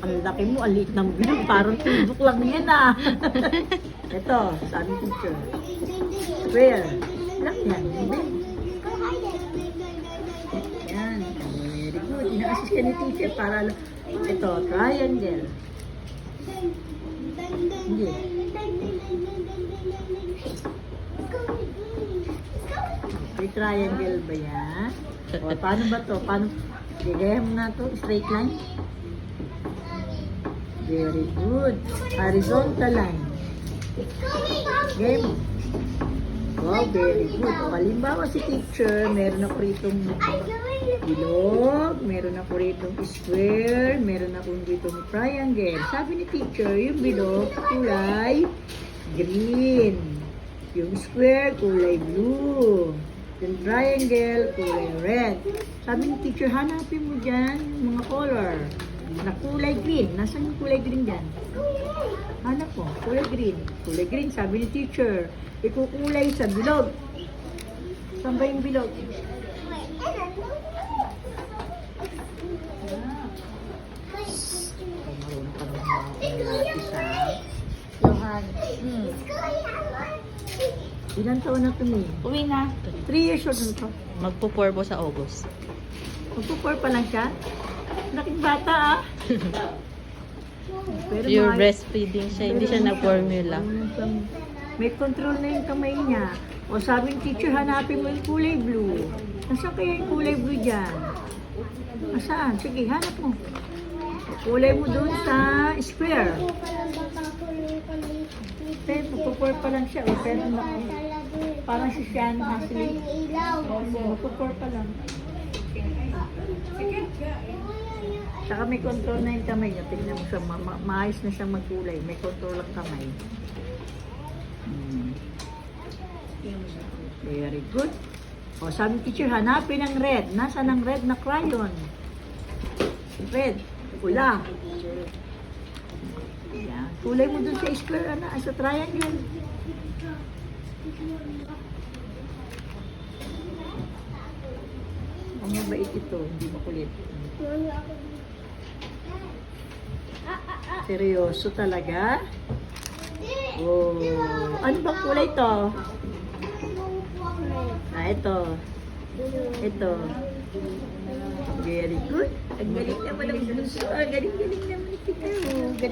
Ang laki mo, ang liit ng bilog. Parang tubok lang yan ah. Ito, sabi teacher. Square. Lang yan. Yan. Very good. Ina-assist ka ni teacher para... Ito, triangle. Hindi. May triangle ba yan? O, paano ba to? Paano? Gagaya mo nga to, straight line. Very good. Horizontal line. Game. Wow, very good. O, halimbawa si teacher, meron ako ritong bilog, meron ako ritong square, meron ako ditong triangle. Sabi ni teacher, yung bilog, kulay green. Yung square, kulay blue. Yung triangle, kulay red. Sabi ni teacher, hanapin mo dyan yung mga color na kulay green. Nasaan yung kulay green dyan? Hanap mo, kulay green. Kulay green, sabi ni teacher, ikukulay sa bilog. Saan ba yung bilog? Marunong ka ng lapis ha. Johan. Ilan taon na to, May? Uwi na. 3 years old na to. Magpo-4 sa August. Magpo-4 pa lang siya? Laking bata ah. Pero Pure breastfeeding siya, hindi siya na-formula. May control na yung kamay niya. O sabi ng teacher, hanapin mo yung kulay blue. Nasaan kaya yung kulay blue dyan? Nasaan? Sige, hanap mo. Kulay mo doon sa square. Pero magpo-4 pa lang siya. Pero parang si Sian Hasley. Magpo-4 pa lang. Saka may control na yung kamay niya. Tingnan mo siya, maayos na siyang magkulay. May control ang kamay. Very good. O, sabi ng teacher, hanapin ang red. Nasaan ang red na crayon? Red. Pula. Yan. Kulay mo dun sa square, sa triangle. Ang mabait ito, hindi makulit. Seryoso talaga? Oh, ano bang kulay to? Ito. Ito. Very good. Ang galing naman ang bunso. Ang galing-galing naman ito.